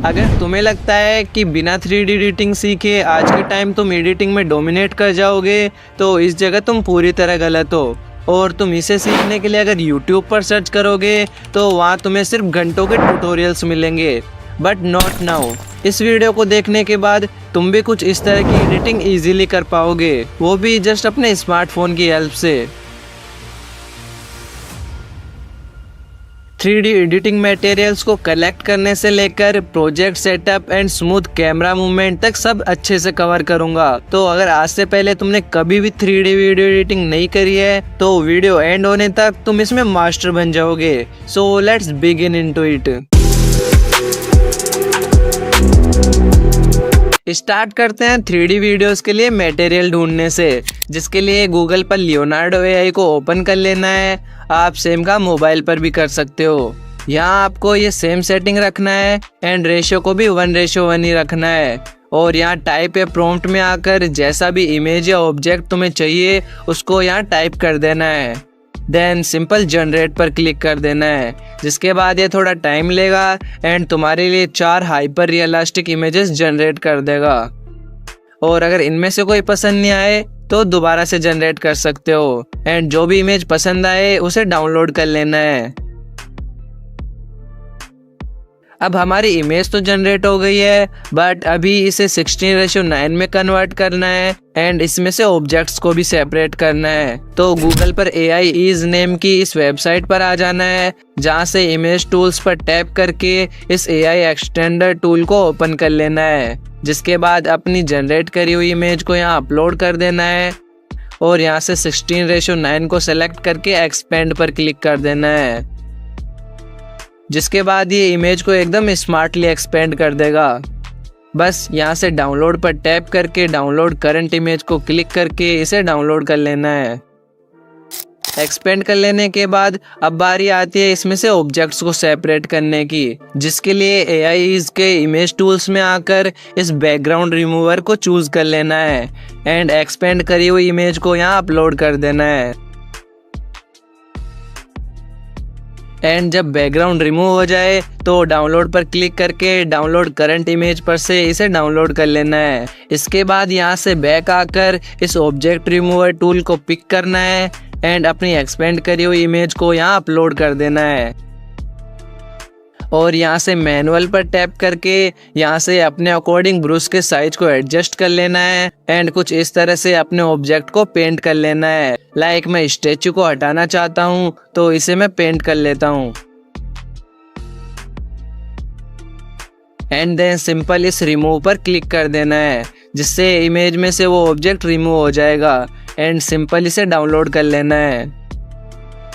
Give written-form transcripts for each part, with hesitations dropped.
अगर तुम्हें लगता है कि बिना 3D एडिटिंग सीखे आज के टाइम तुम एडिटिंग में डोमिनेट कर जाओगे, तो इस जगह तुम पूरी तरह गलत हो। और तुम इसे सीखने के लिए अगर YouTube पर सर्च करोगे तो वहाँ तुम्हें सिर्फ घंटों के ट्यूटोरियल्स मिलेंगे, बट नॉट नाउ। इस वीडियो को देखने के बाद तुम भी कुछ इस तरह की एडिटिंग इजीली कर पाओगे, वो भी जस्ट अपने स्मार्टफोन की हेल्प से। 3D एडिटिंग मटेरियल्स को कलेक्ट करने से लेकर project setup and smooth camera movement तक सब अच्छे से कवर करूंगा। तो अगर आज से पहले तुमने कभी भी 3D वीडियो एडिटिंग नहीं करी है तो वीडियो एंड होने तक तुम इसमें मास्टर बन जाओगे। So let's begin into it. Start करते हैं 3D वीडियोस के लिए मटेरियल ढूंढने से, जिसके लिए गूगल पर लियोनार्डो एआई को ओपन कर लेना है। आप सेम का मोबाइल पर भी कर सकते हो। यहाँ आपको ये सेम सेटिंग रखना है एंड रेशियो को भी 1:1 ही रखना है। और यहाँ टाइप या प्रॉम्प्ट में आकर जैसा भी इमेज या ऑब्जेक्ट तुम्हें चाहिए उसको यहाँ टाइप कर देना है। देन सिंपल जनरेट पर क्लिक कर देना है, जिसके बाद ये थोड़ा टाइम लेगा एंड तुम्हारे लिए 4 हाइपर रियलिस्टिक इमेजेस जनरेट कर देगा। और अगर इनमें से कोई पसंद नहीं आए तो दोबारा से जनरेट कर सकते हो एंड जो भी इमेज पसंद आए उसे डाउनलोड कर लेना है। अब हमारी इमेज तो जनरेट हो गई है, बट अभी इसे 16:9 में कन्वर्ट करना है एंड इसमें से ऑब्जेक्ट्स को भी सेपरेट करना है। तो गूगल पर AI इज नेम की इस वेबसाइट पर आ जाना है, जहाँ से इमेज टूल्स पर टैप करके इस AI एक्सटेंडर टूल को ओपन कर लेना है। जिसके बाद अपनी जनरेट करी हुई इमेज को यहाँ अपलोड कर देना है और यहाँ से 16:9 को सेलेक्ट करके एक्सपेंड पर क्लिक कर देना है। जिसके बाद ये इमेज को एकदम स्मार्टली एक्सपेंड कर देगा। बस यहाँ से डाउनलोड पर टैप करके डाउनलोड करंट इमेज को क्लिक करके इसे डाउनलोड कर लेना है। एक्सपेंड कर लेने के बाद अब बारी आती है इसमें से ऑब्जेक्ट्स को सेपरेट करने की, जिसके लिए AI के इमेज टूल्स में आकर इस बैकग्राउंड रिमूवर को चूज कर लेना है एंड एक्सपेंड करी हुई इमेज को यहाँ अपलोड कर देना है। एंड जब बैकग्राउंड रिमूव हो जाए तो डाउनलोड पर क्लिक करके डाउनलोड करंट इमेज पर से इसे डाउनलोड कर लेना है। इसके बाद यहाँ से बैक आकर इस ऑब्जेक्ट रिमूवर टूल को पिक करना है एंड अपनी एक्सपेंड करी हुई इमेज को यहाँ अपलोड कर देना है। और यहाँ से मैनुअल पर टैप करके यहाँ से अपने अकॉर्डिंग ब्रश के साइज को एडजस्ट कर लेना है एंड कुछ इस तरह से अपने ऑब्जेक्ट को पेंट कर लेना है। लाइक मैं स्टैचू को हटाना चाहता हूँ तो इसे मैं पेंट कर लेता हूँ। एंड देन सिंपल इस रिमूव पर क्लिक कर देना है, जिससे इमेज में से वो ऑब्जेक्ट रिमूव हो जाएगा एंड सिंपल इसे डाउनलोड कर लेना है।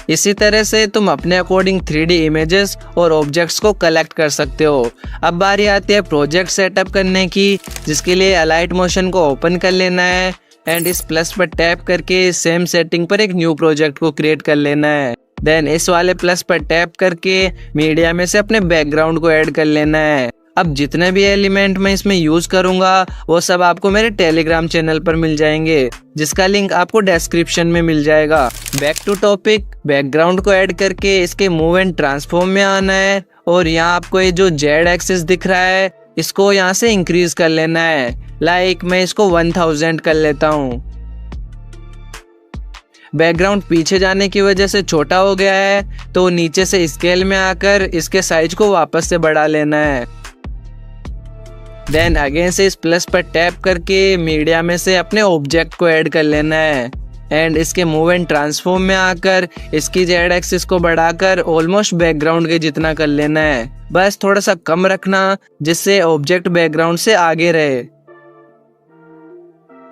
इसी तरह से तुम अपने अकॉर्डिंग 3D इमेजेस और ऑब्जेक्ट्स को कलेक्ट कर सकते हो। अब बारी आती है प्रोजेक्ट सेटअप करने की, जिसके लिए अलाइट मोशन को ओपन कर लेना है एंड इस प्लस पर टैप करके सेम सेटिंग पर एक न्यू प्रोजेक्ट को क्रिएट कर लेना है। देन इस वाले प्लस पर टैप करके मीडिया में से अपने बैकग्राउंड को ऐड कर लेना है। अब जितने भी एलिमेंट मैं इसमें यूज करूंगा वो सब आपको मेरे टेलीग्राम चैनल पर मिल जाएंगे, जिसका लिंक आपको डिस्क्रिप्शन में मिल जाएगा। बैक टू टॉपिक, बैकग्राउंड को ऐड करके इसके मूव एंड ट्रांसफॉर्म में आना है और यहाँ आपको ये जो Z एक्सिस दिख रहा है इसको यहाँ से इंक्रीज कर लेना है। लाइक मैं इसको 1000 कर लेता हूँ। बैकग्राउंड पीछे जाने की वजह से छोटा हो गया है तो नीचे से स्केल में आकर इसके साइज को वापस से बढ़ा लेना है। देन अगेन से इस प्लस पर टैप करके मीडिया में से अपने ऑब्जेक्ट को ऐड कर लेना है एंड इसके मूव एंड ट्रांसफॉर्म में आकर इसकी Z एक्सिस को बढ़ाकर ऑलमोस्ट बैकग्राउंड के जितना कर लेना है। बस थोड़ा सा कम रखना जिससे ऑब्जेक्ट बैकग्राउंड से आगे रहे।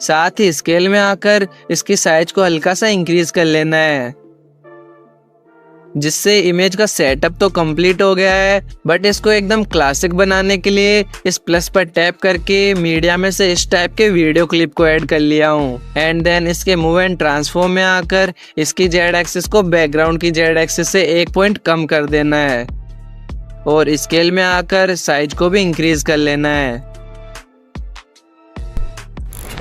साथ ही स्केल में आकर इसकी साइज को हल्का सा इंक्रीज कर लेना है, जिससे इमेज का सेटअप तो कंप्लीट हो गया है, बट इसको एकदम क्लासिक बनाने के लिए इस प्लस पर टैप करके मीडिया में से इस टाइप के वीडियो क्लिप को ऐड कर लिया हूँ। एंड देन इसके मूव एंड ट्रांसफॉर्म में आकर इसकी Z एक्सिस को बैकग्राउंड की Z एक्सिस से 1 पॉइंट कम कर देना है और स्केल में आकर साइज को भी इंक्रीज कर लेना है।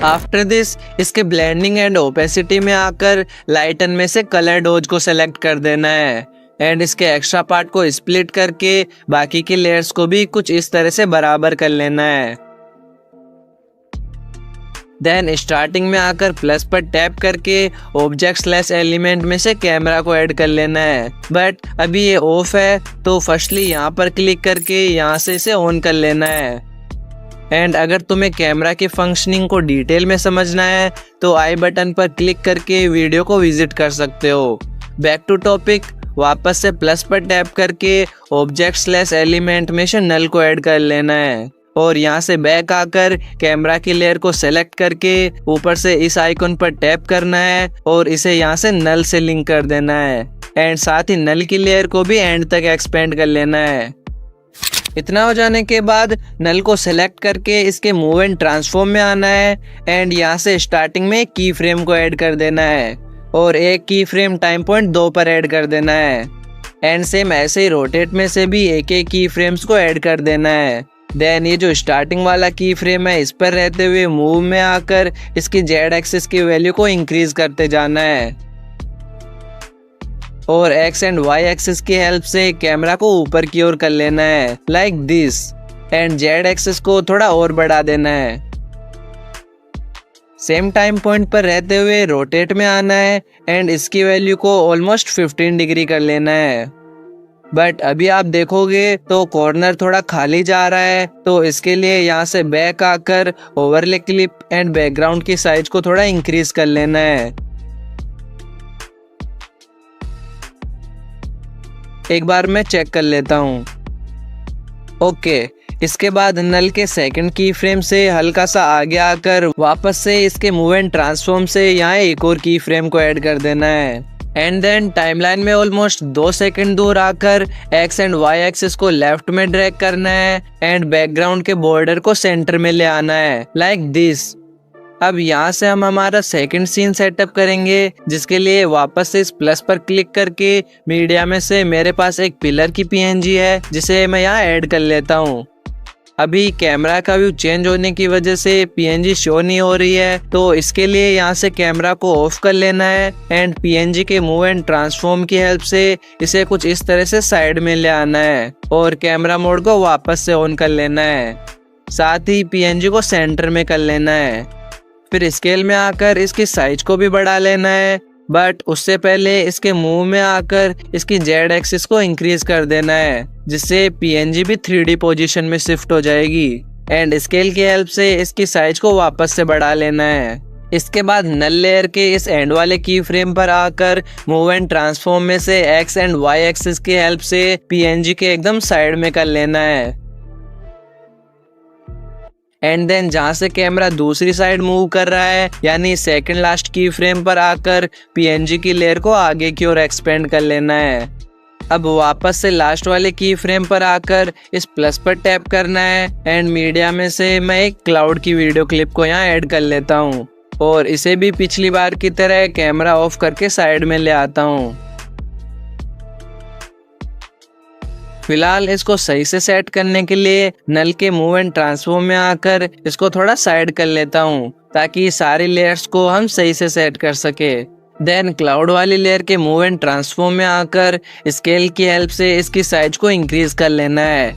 आफ्टर दिस इसके ब्लेंडिंग एंड ओपेसिटी में आकर लाइटन में से कलर डोज को सेलेक्ट कर देना है एंड इसके एक्स्ट्रा पार्ट को स्प्लिट करके बाकी के लेयर्स को भी कुछ इस तरह से बराबर कर लेना है। देन स्टार्टिंग में आकर प्लस पर टैप करके ऑब्जेक्ट/एलिमेंट में से कैमरा को ऐड कर लेना है, बट अभी ये ऑफ है तो फर्स्टली यहाँ पर क्लिक करके यहाँ से इसे ऑन कर लेना है। एंड अगर तुम्हें कैमरा की फंक्शनिंग को डिटेल में समझना है तो आई बटन पर क्लिक करके वीडियो को विजिट कर सकते हो। बैक टू टॉपिक, वापस से प्लस पर टैप करके ऑब्जेक्ट/एलिमेंट में से नल को ऐड कर लेना है और यहाँ से बैक आकर कैमरा की लेयर को सेलेक्ट करके ऊपर से इस आइकन पर टैप करना है और इसे यहाँ से नल से लिंक कर देना है एंड साथ ही नल की लेयर को भी एंड तक एक्सपेंड कर लेना है। इतना हो जाने के बाद नल को सेलेक्ट करके इसके मूव एंड ट्रांसफॉर्म में आना है एंड यहाँ से स्टार्टिंग में की फ्रेम को ऐड कर देना है और एक की फ्रेम टाइम पॉइंट 2 पर ऐड कर देना है एंड सेम ऐसे ही रोटेट में से भी एक की फ्रेम्स को ऐड कर देना है। देन ये जो स्टार्टिंग वाला की फ्रेम है इस पर रहते हुए मूव में आकर इसकी जेड एक्सिस की वैल्यू को इंक्रीज करते जाना है और एक्स एंड वाई एक्सिस की हेल्प से कैमरा को ऊपर की ओर कर लेना है like this and Z axis को थोड़ा और बढ़ा देना है। सेम टाइम पॉइंट पर रहते हुए रोटेट में आना है एंड इसकी वैल्यू को ऑलमोस्ट 15 डिग्री कर लेना है, बट अभी आप देखोगे तो कॉर्नर थोड़ा खाली जा रहा है तो इसके लिए यहाँ से बैक आकर ओवरले क्लिप एंड बैकग्राउंड की साइज को थोड़ा इंक्रीज कर लेना है। एक बार मैं चेक कर लेता हूँ। ओके, इसके बाद नल के सेकंड की फ्रेम से हल्का सा आगे आकर वापस से इसके मूव एंड ट्रांसफॉर्म से यहाँ एक और की फ्रेम को ऐड कर देना है एंड देन टाइमलाइन में ऑलमोस्ट 2 सेकंड दूर आकर एक्स एंड वाई एक्सिस को लेफ्ट में ड्रैग करना है एंड बैकग्राउंड के बॉर्डर को सेंटर में ले आना है लाइक दिस। अब यहाँ से हम हमारा सेकंड सीन सेटअप करेंगे, जिसके लिए वापस से इस प्लस पर क्लिक करके मीडिया में से मेरे पास एक पिलर की पीएनजी है जिसे मैं यहाँ ऐड कर लेता हूँ। अभी कैमरा का व्यू चेंज होने की वजह से पीएनजी शो नहीं हो रही है तो इसके लिए यहाँ से कैमरा को ऑफ कर लेना है एंड पीएनजी के मूव एंड ट्रांसफॉर्म की हेल्प से इसे कुछ इस तरह से साइड में ले आना है और कैमरा मोड को वापस से ऑन कर लेना है। साथ ही पीएनजी को सेंटर में कर लेना है। फिर स्केल में आकर इसकी साइज को भी बढ़ा लेना है, बट उससे पहले इसके मूव में आकर इसकी जेड एक्सिस को इंक्रीज कर देना है जिससे पीएनजी भी 3D पोजीशन में शिफ्ट हो जाएगी एंड स्केल की हेल्प से इसकी साइज को वापस से बढ़ा लेना है। इसके बाद नल लेयर के इस एंड वाले की फ्रेम पर आकर मूव एंड ट्रांसफॉर्म में से एक्स एंड वाई एक्सिस की हेल्प से पीएनजी के एकदम साइड में कर लेना है एंड देन जहाँ से कैमरा दूसरी साइड मूव कर रहा है यानी सेकंड लास्ट की फ्रेम पर आकर पीएनजी की लेयर को आगे की ओर एक्सपेंड कर लेना है। अब वापस से लास्ट वाले की फ्रेम पर आकर इस प्लस पर टैप करना है एंड मीडिया में से मैं एक क्लाउड की वीडियो क्लिप को यहाँ ऐड कर लेता हूँ और इसे भी पिछली बार की तरह कैमरा ऑफ करके साइड में ले आता हूँ। फिलहाल इसको सही से सेट करने के लिए नल के मूव एंड ट्रांसफॉर्म में आकर इसको थोड़ा साइड कर लेता हूँ ताकि सारी लेयर्स को हम सही से सेट कर सके। देन क्लाउड वाली लेयर के मूव एंड ट्रांसफॉर्म में आकर स्केल की हेल्प से इसकी साइज को इंक्रीज कर लेना है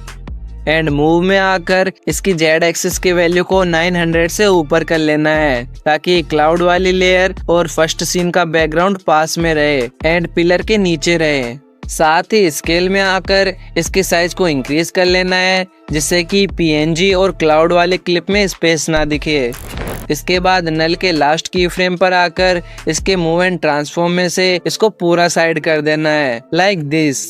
एंड मूव में आकर इसकी जेड एक्सिस की वैल्यू को 900 से ऊपर कर लेना है ताकि क्लाउड वाली लेयर और फर्स्ट सीन का बैकग्राउंड पास में रहे एंड पिलर के नीचे रहे। साथ ही स्केल में आकर इसकी साइज को इंक्रीज कर लेना है जिससे कि पीएनजी और क्लाउड वाले क्लिप में स्पेस ना दिखे। इसके बाद नल के लास्ट की फ्रेम पर आकर इसके मूव एंड ट्रांसफॉर्म में से इसको पूरा साइड कर देना है लाइक दिस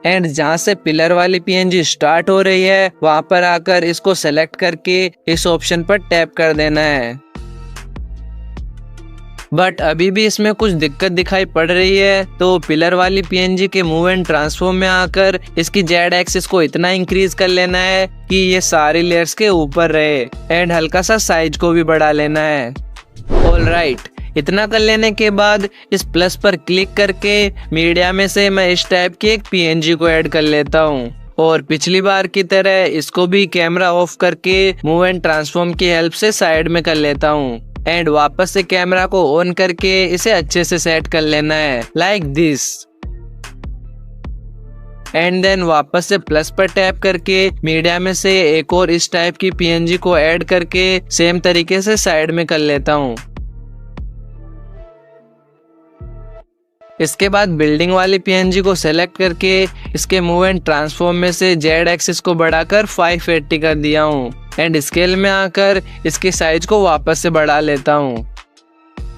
एंड जहाँ से पिलर वाली पीएनजी स्टार्ट हो रही है वहां पर आकर इसको सेलेक्ट करके इस ऑप्शन पर टैप कर देना है। बट अभी भी इसमें कुछ दिक्कत दिखाई पड़ रही है तो पिलर वाली पीएनजी के मूव एंड ट्रांसफॉर्म में आकर इसकी जेड एक्सिस को इतना इंक्रीज कर लेना है कि ये सारी लेयर्स के ऊपर रहे एंड हल्का सा साइज को भी बढ़ा लेना है। ऑलराइट, इतना कर लेने के बाद इस प्लस पर क्लिक करके मीडिया में से मैं इस टाइप की एक पीएनजी को ऐड कर लेता हूँ और पिछली बार की तरह इसको भी कैमरा ऑफ करके मूव एंड ट्रांसफॉर्म की हेल्प से साइड में कर लेता हूँ एंड वापस से कैमरा को ऑन करके इसे अच्छे से सेट कर लेना है लाइक दिस। एंड देन वापस से प्लस पर टैप करके मीडिया में से एक और इस टाइप की पीएनजी को ऐड करके सेम तरीके से साइड में कर लेता हूँ। इसके बाद बिल्डिंग वाली पीएनजी को सेलेक्ट करके इसके मूव एंड ट्रांसफॉर्म में से जेड एक्सिस को बढ़ाकर 580 कर दिया हूँ एंड स्केल में आकर इसकी साइज को वापस से बढ़ा लेता हूँ।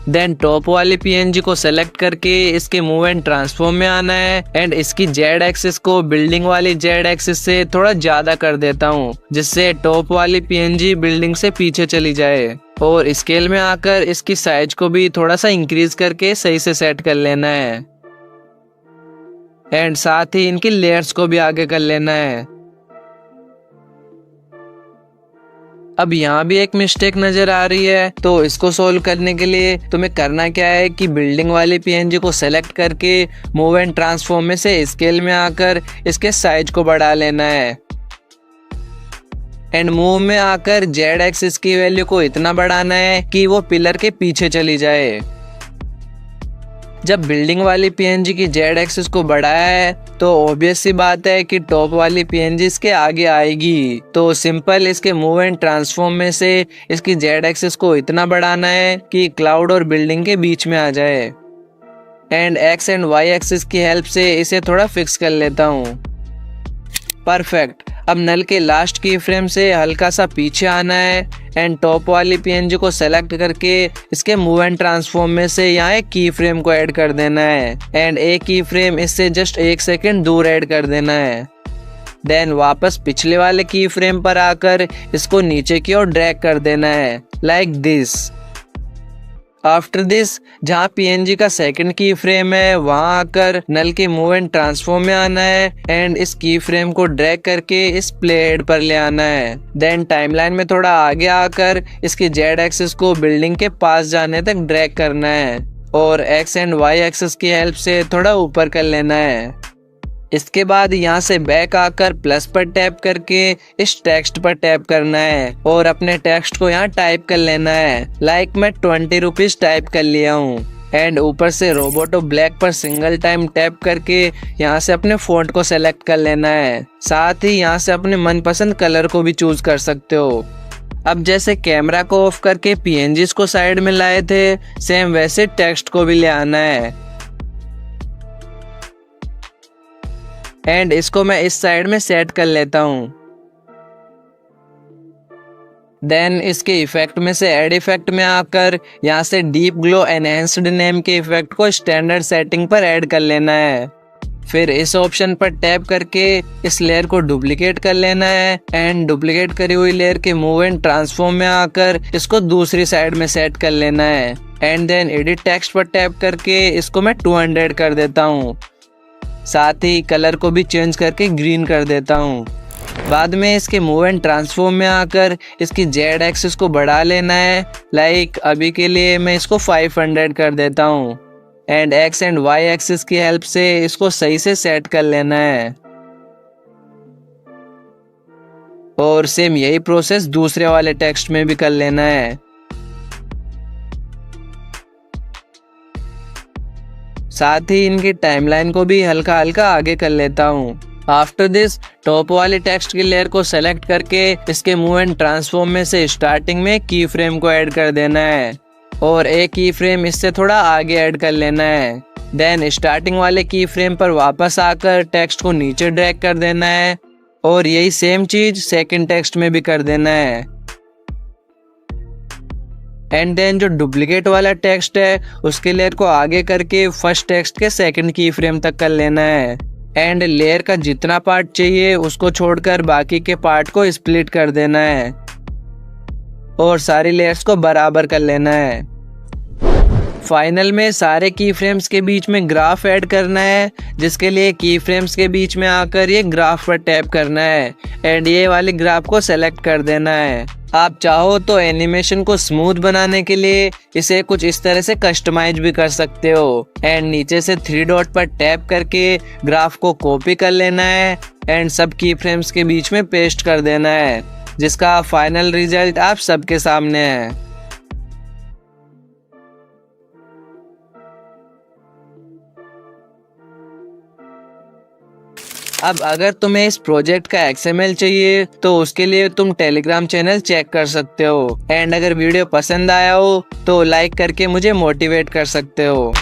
देन टॉप वाली पीएनजी को सेलेक्ट करके इसके मूव एंड ट्रांसफॉर्म में आना है एंड इसकी जेड एक्सिस को बिल्डिंग वाली जेड एक्सिस से थोड़ा ज्यादा कर देता हूँ, जिससे टॉप वाली पीएनजी बिल्डिंग से पीछे चली जाए। और स्केल में आकर इसकी साइज को भी थोड़ा सा इंक्रीज करके सही से सेट कर लेना है एंड साथ ही इनकी लेयर्स को भी आगे कर लेना है। अब यहाँ भी एक मिस्टेक नजर आ रही है, तो इसको सोल्व करने के लिए तुम्हें करना क्या है कि बिल्डिंग वाली पीएनजी को सेलेक्ट करके मूव एंड ट्रांसफॉर्म में से स्केल में आकर इसके साइज को बढ़ा लेना है एंड मूव में आकर जेड एक्सिस की वैल्यू को इतना बढ़ाना है कि वो पिलर के पीछे चली जाए। जब बिल्डिंग वाली पीएनजी की जेड एक्सिस को बढ़ाया है तो ऑब्वियस सी बात है कि टॉप वाली पीएनजी इसके आगे आएगी, तो सिंपल इसके मूव एंड ट्रांसफॉर्म में से इसकी जेड एक्सिस को इतना बढ़ाना है कि क्लाउड और बिल्डिंग के बीच में आ जाए and X and Y axis की हेल्प से इसे थोड़ा फिक्स कर लेता हूँ। परफेक्ट। अब नल के लास्ट की फ्रेम से हल्का सा पीछे आना है एंड टॉप वाली पीएनजी को सेलेक्ट करके इसके मूव एंड ट्रांसफॉर्म में से यहाँ एक की फ्रेम को ऐड कर देना है एंड एक की फ्रेम इससे जस्ट 1 सेकंड दूर ऐड कर देना है। देन वापस पिछले वाले की फ्रेम पर आकर इसको नीचे की ओर ड्रैग कर देना है लाइक दिस। आफ्टर दिस जहाँ पीएनजी का सेकंड की फ्रेम है वहां आकर नल के मूव एंड ट्रांसफॉर्म में आना है एंड इस की फ्रेम को ड्रैग करके इस प्लेट पर ले आना है। देन टाइमलाइन में थोड़ा आगे आकर इसकी जेड एक्सिस को बिल्डिंग के पास जाने तक ड्रैग करना है और एक्स एंड वाई एक्सिस की हेल्प से थोड़ा ऊपर कर लेना है। इसके बाद यहाँ से बैक आकर प्लस पर टैप करके इस टेक्स्ट पर टैप करना है और अपने टेक्स्ट को यहाँ टाइप कर लेना है लाइक मैं 20 रुपीज टाइप कर लिया हूँ एंड ऊपर से रोबोटो ब्लैक पर सिंगल टाइम टैप करके यहाँ से अपने फॉन्ट को सेलेक्ट कर लेना है। साथ ही यहाँ से अपने मनपसंद कलर को भी चूज कर सकते हो। अब जैसे कैमरा को ऑफ करके पीएनजीज को साइड में लाए थे सेम वैसे टेक्स्ट को भी ले आना है एंड इसको मैं इस साइड में सेट कर लेता हूँ। देन इसके इफेक्ट में से ऐड इफेक्ट में आकर यहाँ से डीप ग्लो एनहेंस्ड नेम के इफेक्ट को स्टैंडर्ड सेटिंग पर ऐड कर लेना है। फिर इस ऑप्शन पर टैप करके इस लेयर को डुप्लीकेट कर लेना है एंड डुप्लीकेट करी हुई लेयर के मूव एंड ट्रांसफॉर्म में आकर इसको दूसरी साइड में सेट कर लेना है एंड देन एडिट टेक्स्ट पर टैप करके इसको मैं 200 कर देता हूँ। साथ ही कलर को भी चेंज करके ग्रीन कर देता हूँ। बाद में इसके मूव एंड ट्रांसफॉर्म में आकर इसकी जेड एक्सिस को बढ़ा लेना है लाइक अभी के लिए मैं इसको 500 कर देता हूँ and X and Y axis की हेल्प से इसको सही से सेट कर लेना है और सेम यही प्रोसेस दूसरे वाले टेक्स्ट में भी कर लेना है। साथ ही इनकी टाइमलाइन को भी हल्का हल्का आगे कर लेता हूँ। आफ्टर दिस टॉप वाले टेक्स्ट की लेयर को सेलेक्ट करके इसके मूव एंड ट्रांसफॉर्म में से स्टार्टिंग में की फ्रेम को ऐड कर देना है और एक की फ्रेम इससे थोड़ा आगे ऐड कर लेना है। देन स्टार्टिंग वाले की फ्रेम पर वापस आकर टेक्स्ट को नीचे ड्रैग कर देना है और यही सेम चीज सेकंड टेक्स्ट में भी कर देना है। एंड देन जो डुप्लीकेट वाला टेक्स्ट है उसके लेयर को आगे करके फर्स्ट टेक्स्ट के सेकंड की फ्रेम तक कर लेना है एंड लेयर का जितना पार्ट चाहिए उसको छोड़कर बाकी के पार्ट को स्प्लिट कर देना है और सारी लेयर्स को बराबर कर लेना है। फाइनल में सारे की फ्रेम्स के बीच में ग्राफ ऐड करना है, जिसके लिए की फ्रेम्स के बीच में आकर ये ग्राफ पर टैप करना है एंड ये वाली ग्राफ को सेलेक्ट कर देना है। आप चाहो तो एनिमेशन को स्मूथ बनाने के लिए इसे कुछ इस तरह से कस्टमाइज भी कर सकते हो एंड नीचे से 3 डॉट पर टैप करके ग्राफ को कॉपी कर लेना है एंड सब की फ्रेम्स के बीच में पेस्ट कर देना है, जिसका फाइनल रिजल्ट आप सबके सामने है। अब अगर तुम्हें इस प्रोजेक्ट का XML चाहिए तो उसके लिए तुम टेलीग्राम चैनल चेक कर सकते हो। एंड अगर वीडियो पसंद आया हो तो लाइक करके मुझे मोटिवेट कर सकते हो।